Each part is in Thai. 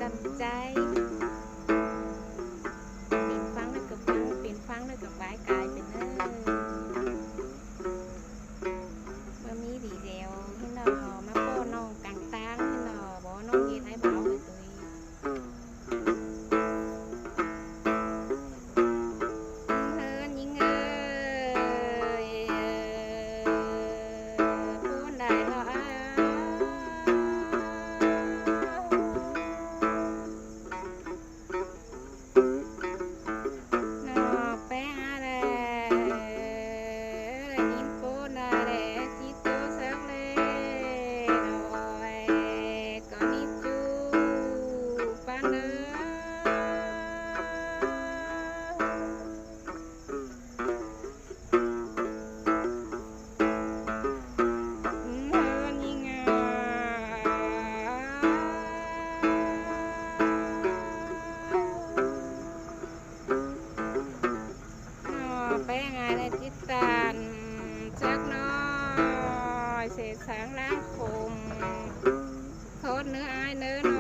ดำใจเป็นฟังแล้วก็ฟังเป็นฟังแล้วก็บายกายเป็นเมื่อมีดีเดียวให้นอมาโป้น้องกลางตางให้นอบอกน้องเย็นให้เบาไปตัวสักน้อยเศษสางล้างคมโคตรเนื้ออายเนื้อน้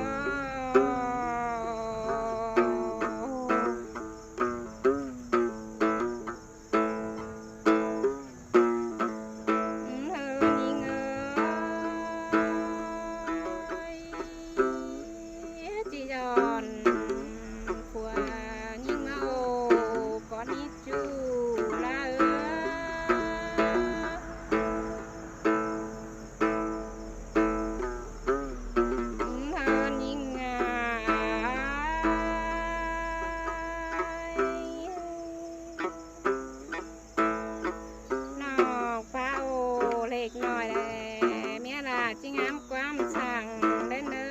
หน่อยแหละเมียลาจิงามความสั่งได้เนอ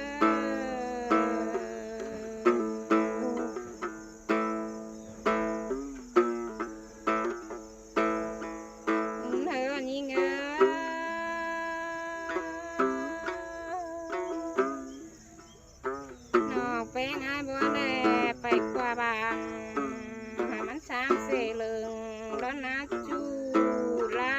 เธอยิ่งนอกไปง่ายบัวแน่ไปกว่าบางหามันสามเสลึงร้อนนะจูลา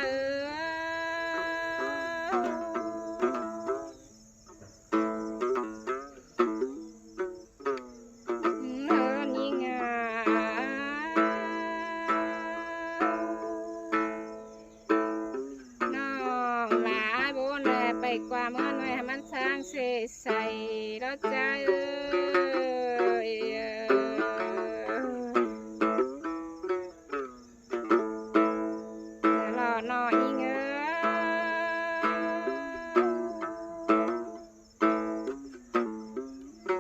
ไปกว่าเมื่อหน่อยให้มันสร้างเสใส่แล้วใจรอหน่อยเง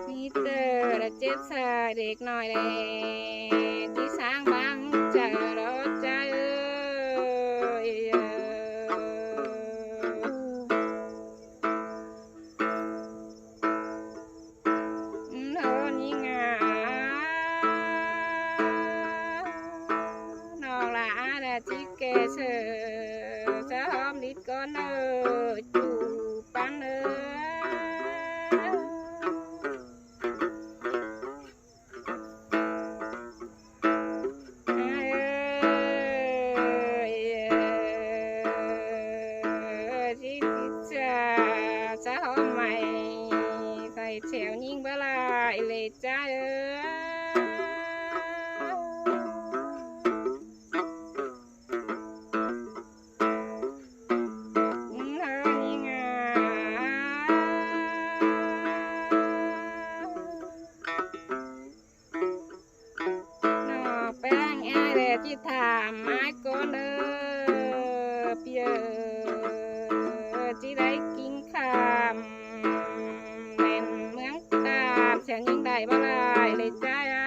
นี่เตอและเจ็บสาเด็กหน่อยเลยที่สร้างบางใจแล้วใจที่แกเสือจะหอมนิดก็เนอจูปันเนอที่พิจจะหอมใหม่ใส่แถวยิ่งเวลาเลยจ้าที่ถามไม้ก็เนอเปียที่ได้กินคำเป็นเมืองตาเสียงยิ่งได้บ่ลายเลยจ้า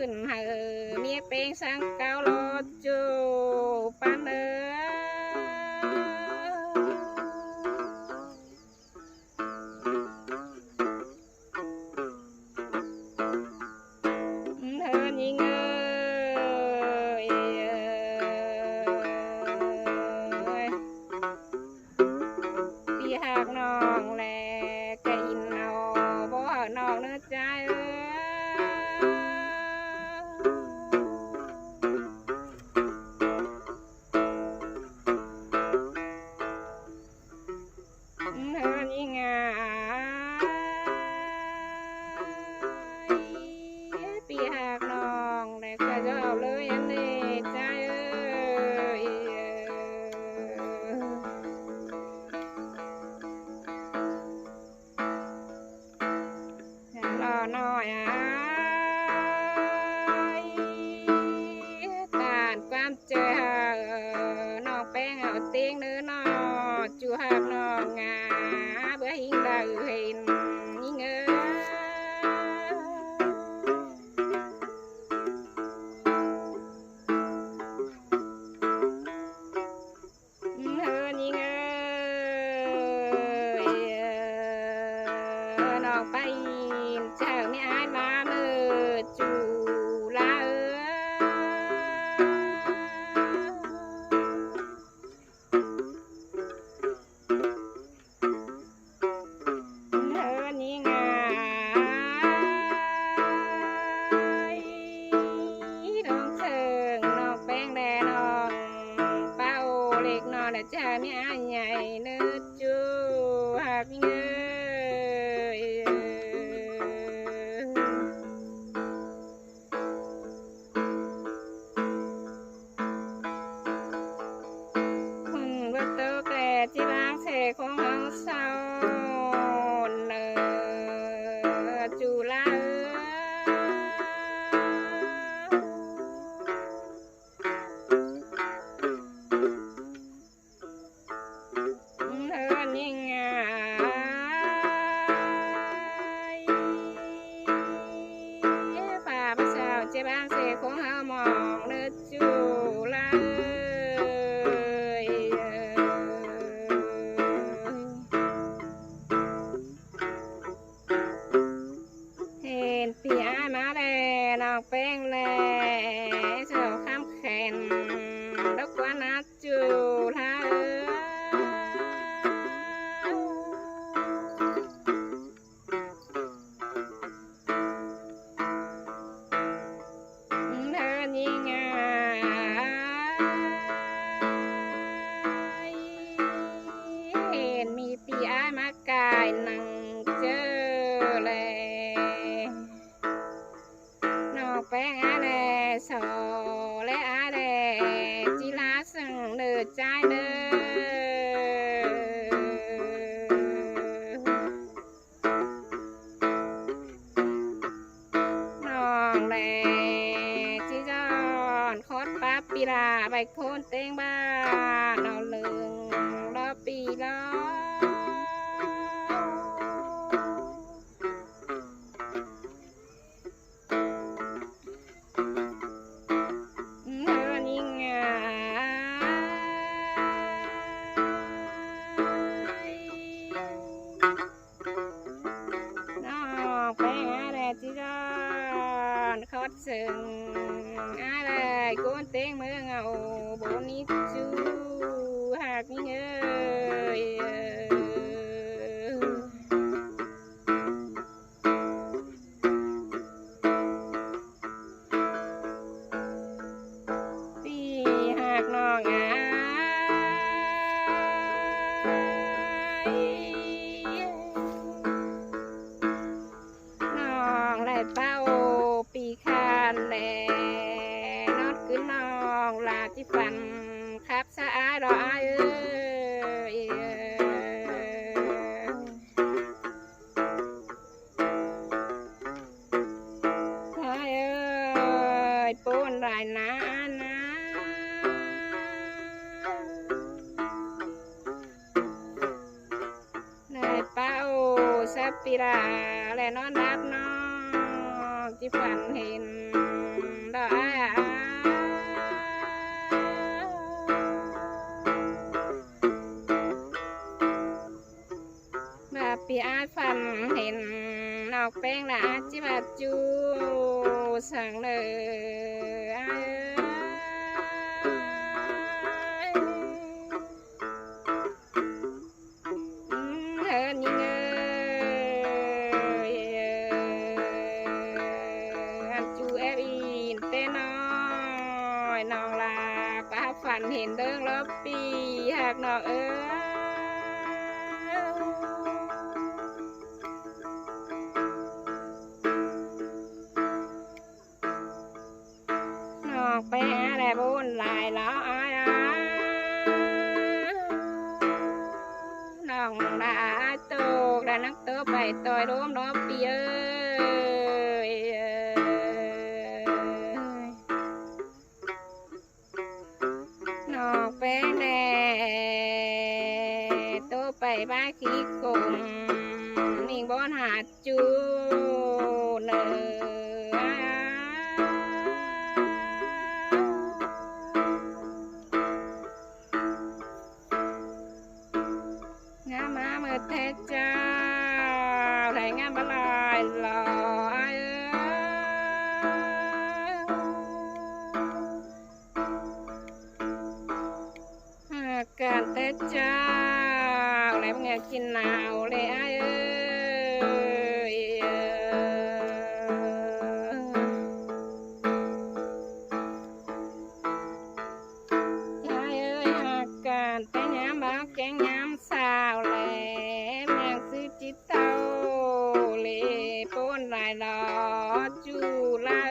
ขึ้นเมียเป็นสังเกาโลจูปันยิงปีหากน้องแลกะอินเอาบ่น้องเนื้อใจยิงปีหากน้องแลกะจะเอาเลยอันนี้ใจน้อยตานความเจอน้องแป้งเอาเตียงเนื้อน้อจูหักน้องงาเบื่อหิงดาวเห็นยิ่งน้องไปเจ้าไม่อายมาเมื่อจูลานี่ไงน้องเชิงน้องแป้งแดงน้องเป้าเล็กน้องแต่เจ้าไม่อายใหญ่เนื้อจูหักเงยจีรักเสกของเราเศร้าเนอจูลานี่ไงฝ่าพระเจ้าเจ้าบ้านเสกของเรามองเนอจูลาปีอายมาแลน้องแป้งแลเจ้าข้ามแขนดอกกว่านัดจูลายิงเห็นมีปีอายมากายนั่งเจอแลแป้งอะไรสอและอะไรจีลาสั่งเดือดใจเด้อน้องแหล่จีจอนคดปั๊บปีลาใบโคนเต็งบ้านเอาเลืองรอปีล้อจีจอนคดซึ่งอะไรก้นเต็งเมืองเอาบนนี้จูหักเงยปีหักน้องเป้าปีคานแลนอดขึ้นน้องลาที่ฟันครับสะอายรออายปูนลายนะเลยเป้าสับปีราและนอนรับน้องที่ฝันเห็น อกแป้งละจิบาจูสั่งเลยเธอนี่เงยอันจูเอฟอีนเต้น้อยน้องลาป้าฝันเห็นเดิงรอบปีหากน้องไปหาแต่บุญหลายล้อน้องดาตกได้นักเตอไปต่อยร่วมรอบปีน้องไปแน่ตัวไปบ้าขี้คมนิ่งบนหาจูเนเทเจ้าแรงงานบลายลอยการเทเจ้าแรงงานกินหนาวเลยการแต่งงานบ้าแกงงามสาวจิตเต้าเลปนลายล้อจูลา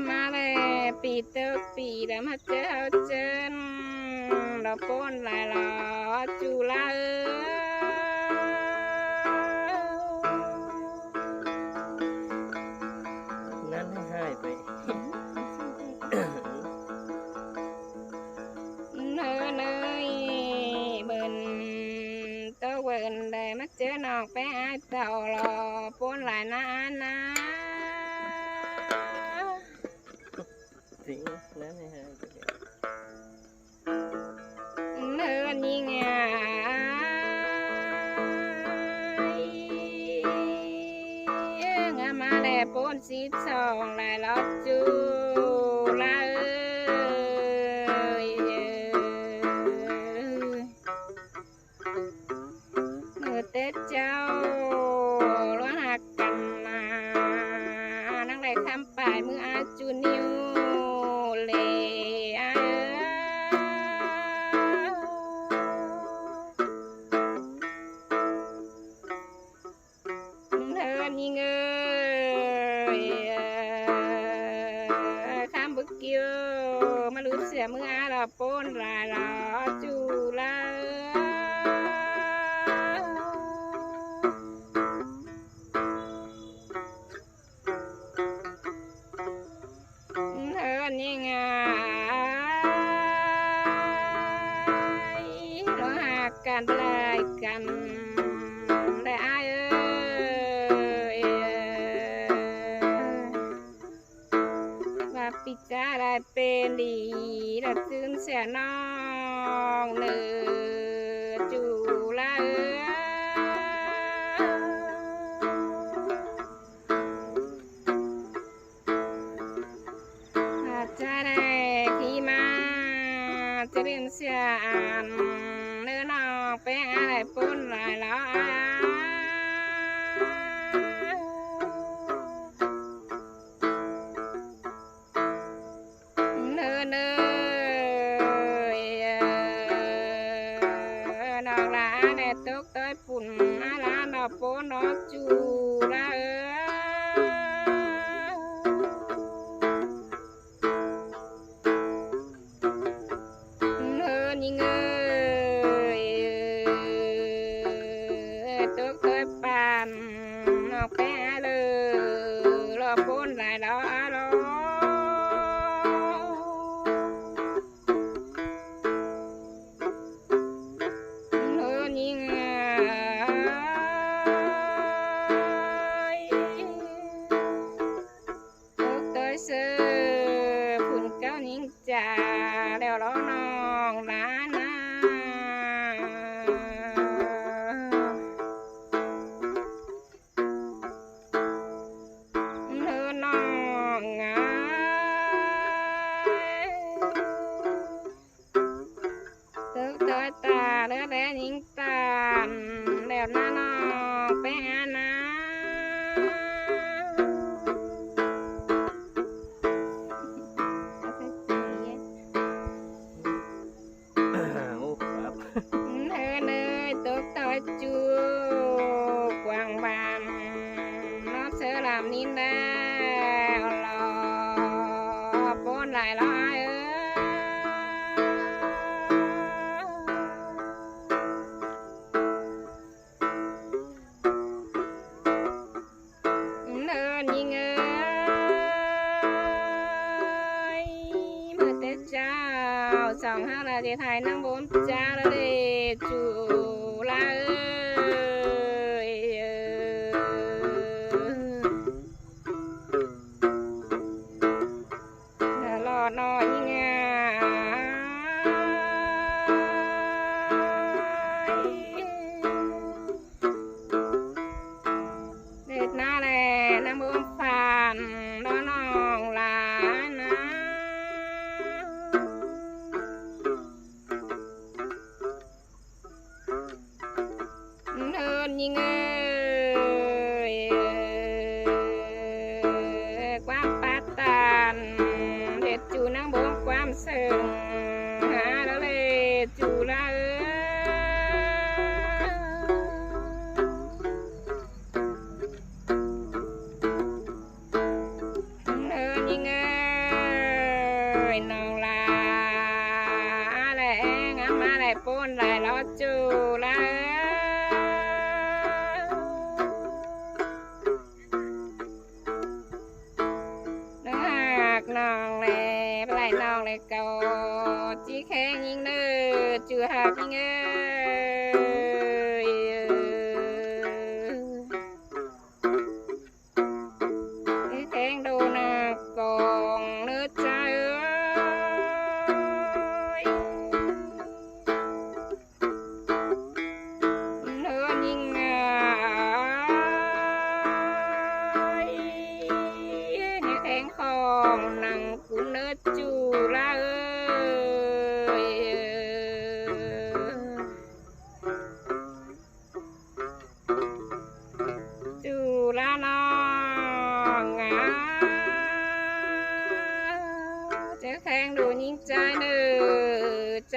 มาเลยปีเตอร์ปีแล้วมาเจอเจนเราปนลายล้อจูลานั่นให้ไปได้มาเจอน้องไปหาเต่าหล่อปนหลายนะสิงนั่นไงเนื้อนี่ไงงามาได้ปนสีสองหลายล้อจูลาเต้เจ้าล้วนหักกันมานั่งได้คำป่ายมืออาจูนิวเลเธอนี่เงยคำบึกเกี่ยวมาลุ้นเสียมืออาเราปนลายเราจูลานี่ไงเราหากันลายกันได้ว่าปิจ้าได้เป็นดีเราตื่นเสียน้องเนื้อจูลาจะได้ขี่มาจะเรียนเสียอ่านเนื้อนอกไปอะไรปนหลายล้อเนื้อนอกลาแดดตกต้อยปุ่นลาดอกปนดอกจูลานี่เงยตกเคยปั่นออกไปเลยรอปนหลายล้อนี่เงยตกเคยเสือผุนเก้านิ่งจ่าแล้วล้อนอ แล้วรอปนหลายร้อยเนินยิงเมื่อแต่เจ้าสองห้าละที่ไทยนั่งบนจ้าละเดจูละรอน้อยยิงเด็ดหน้าแลน้ำบนฟันรอน้องหลานนะเดินยิงความปัดตันเด็ดจูนั่งบนความเสื่อหาแล้วเลยจูละเดินยิงน้องลาแหละงามมาแหละปนหลายล้อจูละน้องแลไปไล่น้องเลยก็จีแข็งยิงเนื้อจูหักยิงแข็งดูหน้ากองเนื้อใจเนื้อยิงแข็งของนังกูเนื้อจูละจูละน้องจะแข็งดูยิ่งใจเนื้อใจ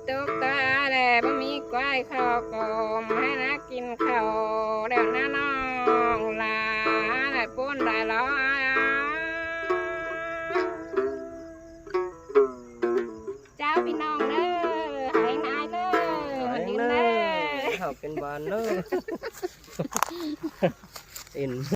ตกตาแหละบ่มีก้อยข้าวกลมให้นักกินข้าวเดี๋ยวน้าน้องลาได้ป้นได้ร้อยเจ้าพี่น้องเด้อให้นายเด้อมากินเด้อ เขาเป็นบานเนอะเอ็น